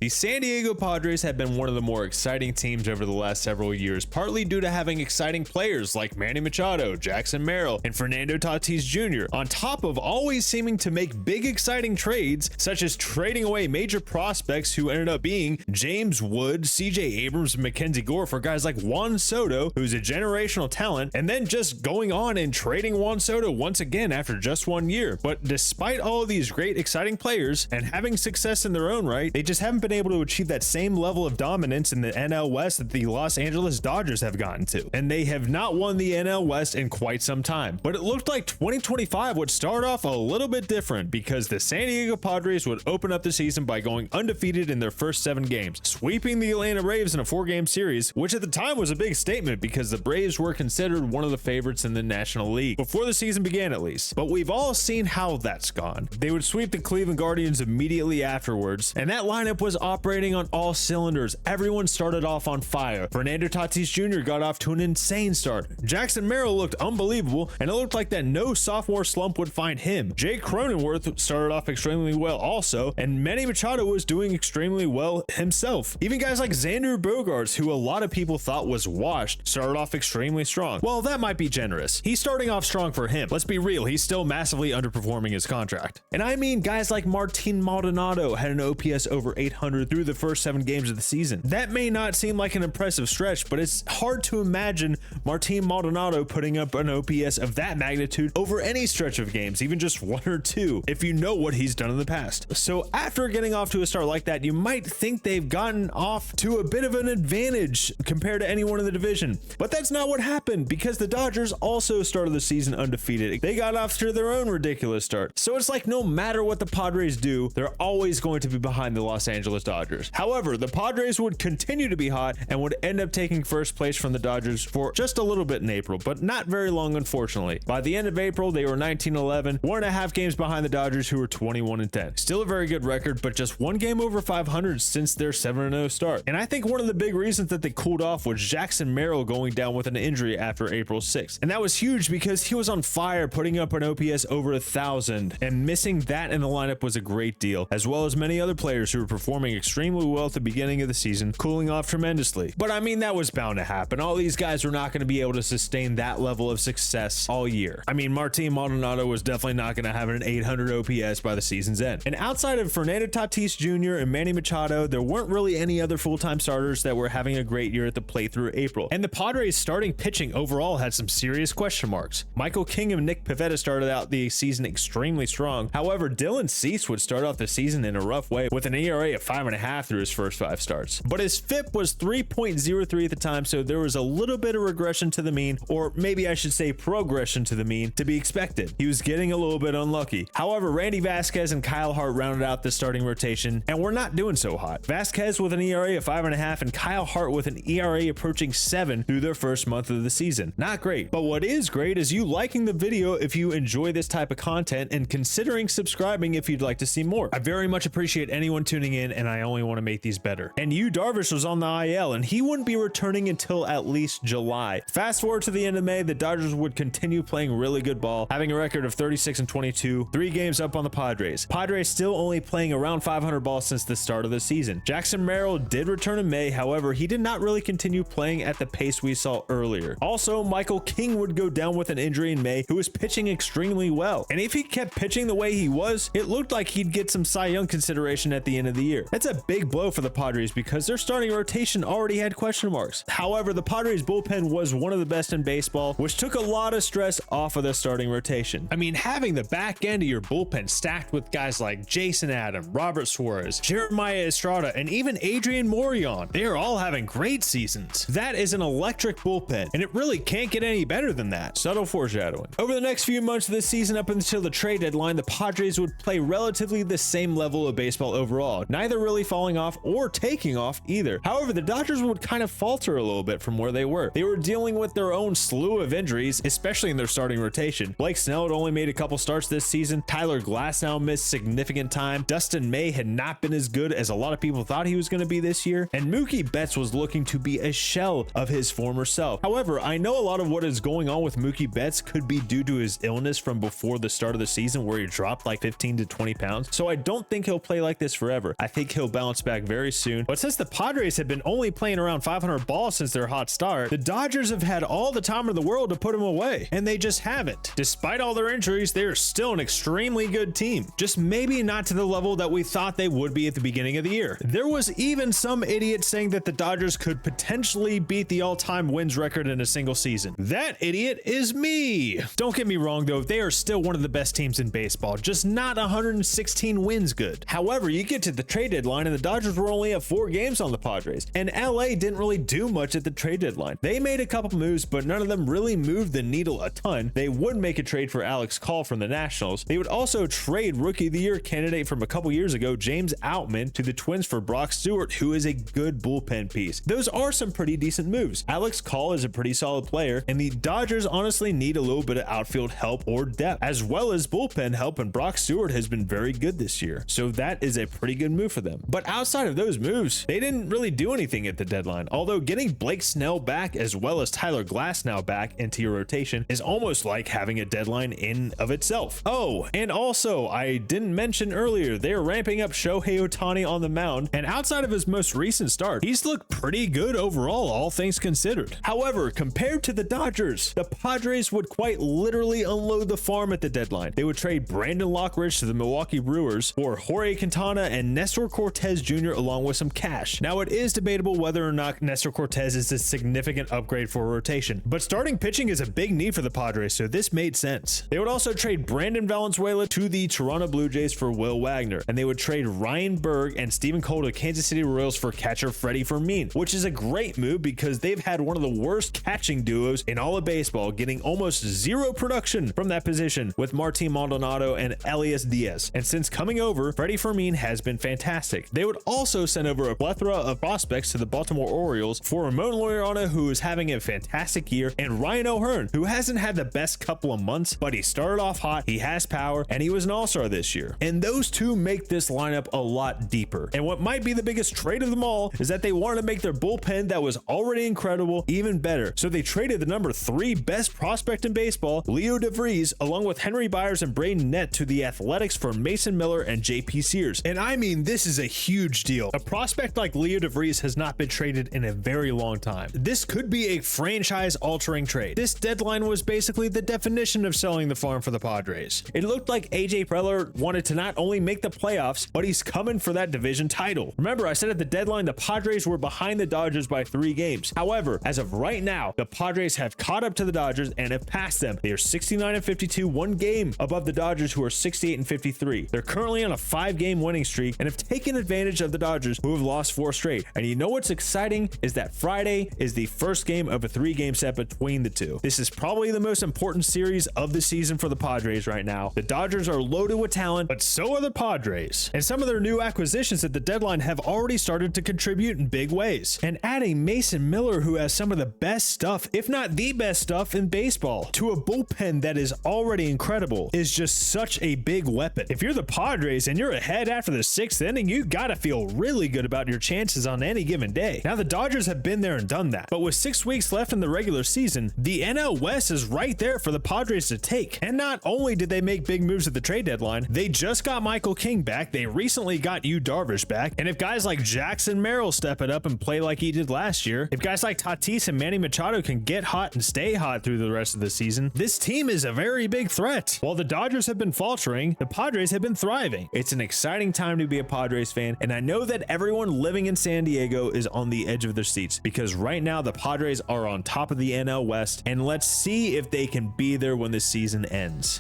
The San Diego Padres have been one of the more exciting teams over the last several years, partly due to having exciting players like Manny Machado, Jackson Merrill, and Fernando Tatis Jr., on top of always seeming to make big exciting trades, such as trading away major prospects who ended up being James Wood, CJ Abrams, and Mackenzie Gore for guys like Juan Soto, who's a generational talent, and then just going on and trading Juan Soto once again after just 1 year. But despite all of these great exciting players and having success in their own right, they just haven't been able to achieve that same level of dominance in the NL West that the Los Angeles Dodgers have gotten to. And they have not won the NL West in quite some time. But it looked like 2025 would start off a little bit different, because the San Diego Padres would open up the season by going undefeated in their first 7 games, sweeping the Atlanta Braves in a 4-game series, which at the time was a big statement because the Braves were considered one of the favorites in the National League, before the season began at least. But we've all seen how that's gone. They would sweep the Cleveland Guardians immediately afterwards, and that lineup was operating on all cylinders. Everyone started off on fire. Fernando Tatis Jr. got off to an insane start. Jackson Merrill looked unbelievable, and it looked like that no sophomore slump would find him. Jake Cronenworth started off extremely well also, and Manny Machado was doing extremely well himself. Even guys like Xander Bogaerts, who a lot of people thought was washed, started off extremely strong. Well, that might be generous. He's starting off strong for him. Let's be real, he's still massively underperforming his contract. And I mean, guys like Martin Maldonado had an OPS over 800 through the first 7 games of the season. That may not seem like an impressive stretch, but it's hard to imagine Martin Maldonado putting up an OPS of that magnitude over any stretch of games, even just 1 or 2, if you know what he's done in the past. So after getting off to a start like that, you might think they've gotten off to a bit of an advantage compared to anyone in the division. But that's not what happened, because the Dodgers also started the season undefeated. They got off to their own ridiculous start. So it's like no matter what the Padres do, they're always going to be behind the Los Angeles Dodgers. However, the Padres would continue to be hot and would end up taking first place from the Dodgers for just a little bit in April, but not very long, unfortunately. By the end of April, they were 19-11, 1.5 games behind the Dodgers, who were 21-10. Still a very good record, but just 1 game over 500 since their 7-0 start. And I think one of the big reasons that they cooled off was Jackson Merrill going down with an injury after April 6th. And that was huge because he was on fire, putting up an OPS over 1,000, and missing that in the lineup was a great deal, as well as many other players who were performing extremely well at the beginning of the season, cooling off tremendously. But I mean, that was bound to happen. All these guys were not going to be able to sustain that level of success all year. I mean, Martin Maldonado was definitely not going to have an 800 OPS by the season's end. And outside of Fernando Tatis Jr. and Manny Machado, there weren't really any other full-time starters that were having a great year at the plate through April. And the Padres starting pitching overall had some serious question marks. Michael King and Nick Pivetta started out the season extremely strong. However, Dylan Cease would start off the season in a rough way with an ERA of 5.5 through his first 5 starts. But his FIP was 3.03 at the time, so there was a little bit of regression to the mean, or maybe I should say progression to the mean, to be expected. He was getting a little bit unlucky. However, Randy Vasquez and Kyle Hart rounded out the starting rotation, and we're not doing so hot. Vasquez with an ERA of 5.5 and Kyle Hart with an ERA approaching 7 through their first month of the season. Not great. But what is great is you liking the video if you enjoy this type of content, and considering subscribing if you'd like to see more. I very much appreciate anyone tuning in, and I only want to make these better. And Yu Darvish was on the IL, and he wouldn't be returning until at least July. Fast forward to the end of May, the Dodgers would continue playing really good ball, having a record of 36-22, 3 games up on the Padres. Padres still only playing around 500 balls since the start of the season. Jackson Merrill did return in May, however, he did not really continue playing at the pace we saw earlier. Also, Michael King would go down with an injury in May, who was pitching extremely well. And if he kept pitching the way he was, it looked like he'd get some Cy Young consideration at the end of the year. That's a big blow for the Padres because their starting rotation already had question marks. However, the Padres bullpen was one of the best in baseball, which took a lot of stress off of the starting rotation. I mean, having the back end of your bullpen stacked with guys like Jason Adam, Robert Suarez, Jeremiah Estrada, and even Adrian Morejon, they are all having great seasons. That is an electric bullpen, and it really can't get any better than that. Subtle foreshadowing. Over the next few months of this season up until the trade deadline, the Padres would play relatively the same level of baseball overall, neither really falling off or taking off either. However, the Dodgers would kind of falter a little bit from where they were. They were dealing with their own slew of injuries, especially in their starting rotation. Blake Snell had only made a couple starts this season. Tyler Glasnow missed significant time. Dustin May had not been as good as a lot of people thought he was going to be this year. And Mookie Betts was looking to be a shell of his former self. However, I know a lot of what is going on with Mookie Betts could be due to his illness from before the start of the season, where he dropped like 15 to 20 pounds. So I don't think he'll play like this forever. I think he'll bounce back very soon. But since the Padres have been only playing around 500 balls since their hot start, the Dodgers have had all the time in the world to put him away, and they just haven't. Despite all their injuries, they are still an extremely good team, just maybe not to the level that we thought they would be at the beginning of the year. There was even some idiot saying that the Dodgers could potentially beat the all-time wins record in a single season. That idiot is me. Don't get me wrong though, they are still one of the best teams in baseball, just not 116 wins good. However, you get to the trade deadline and the Dodgers were only at 4 games on the Padres, and LA didn't really do much at the trade deadline. They made a couple moves, but none of them really moved the needle a ton. They would make a trade for Alex Call from the Nationals. They would also trade Rookie of the Year candidate from a couple years ago, James Outman, to the Twins for Brock Stewart, who is a good bullpen piece. Those are some pretty decent moves. Alex Call is a pretty solid player, and the Dodgers honestly need a little bit of outfield help or depth, as well as bullpen help, and Brock Stewart has been very good this year. So that is a pretty good move for them. But outside of those moves, they didn't really do anything at the deadline. Although getting Blake Snell back as well as Tyler Glasnow back into your rotation is almost like having a deadline in of itself. Oh, and also I didn't mention earlier, they're ramping up Shohei Ohtani on the mound, and outside of his most recent start, he's looked pretty good overall, all things considered. However, compared to the Dodgers, the Padres would quite literally unload the farm at the deadline. They would trade Brandon Lockridge to the Milwaukee Brewers for Jorge Quintana and Nestor Cortez Jr. along with some cash. Now, it is debatable whether or not Nestor Cortez is a significant upgrade for a rotation, but starting pitching is a big need for the Padres, so this made sense. They would also trade Brandon Valenzuela to the Toronto Blue Jays for Will Wagner, and they would trade Ryan Berg and Stephen Cole to Kansas City Royals for catcher Freddie Fermin, which is a great move because they've had one of the worst catching duos in all of baseball, getting almost zero production from that position with Martin Maldonado and Elias Diaz. And since coming over, Freddie Fermin has been fantastic. They would also send over a plethora of prospects to the Baltimore Orioles for Ramon Laureano, who is having a fantastic year, and Ryan O'Hearn, who hasn't had the best couple of months, but he started off hot, he has power, and he was an all-star this year. And those two make this lineup a lot deeper. And what might be the biggest trade of them all is that they wanted to make their bullpen that was already incredible even better. So they traded the number 3 best prospect in baseball, Leo DeVries, along with Henry Byers and Braden Nett to the Athletics for Mason Miller and JP Sears. And I mean, this is a huge deal. A prospect like Leo DeVries has not been traded in a very long time. This could be a franchise-altering trade. This deadline was basically the definition of selling the farm for the Padres. It looked like AJ Preller wanted to not only make the playoffs, but he's coming for that division title. Remember, I said at the deadline the Padres were behind the Dodgers by 3 games. However, as of right now, the Padres have caught up to the Dodgers and have passed them. They are 69-52, 1 game above the Dodgers, who are 68-53. They're currently on a 5-game winning streak and have taken advantage of the Dodgers, who have lost 4 straight. And you know what's exciting is that Friday is the first game of a 3-game set between the two. This is probably the most important series of the season for the Padres right now. The Dodgers are loaded with talent, but so are the Padres. And some of their new acquisitions at the deadline have already started to contribute in big ways. And adding Mason Miller, who has some of the best stuff, if not the best stuff in baseball, to a bullpen that is already incredible, is just such a big weapon. If you're the Padres and you're ahead after the 6th inning, you gotta feel really good about your chances on any given day. Now, the Dodgers have been there and done that, but with 6 weeks left in the regular season, the NL West is right there for the Padres to take. And not only did they make big moves at the trade deadline, they just got Michael King back, they recently got Yu Darvish back, and if guys like Jackson Merrill step it up and play like he did last year, if guys like Tatis and Manny Machado can get hot and stay hot through the rest of the season, this team is a very big threat. While the Dodgers have been faltering, the Padres have been thriving. It's an exciting time to be a Padres fan, and I know that everyone living in San Diego is on the edge of their seats, because right now the Padres are on top of the NL West, and let's see if they can be there when the season ends.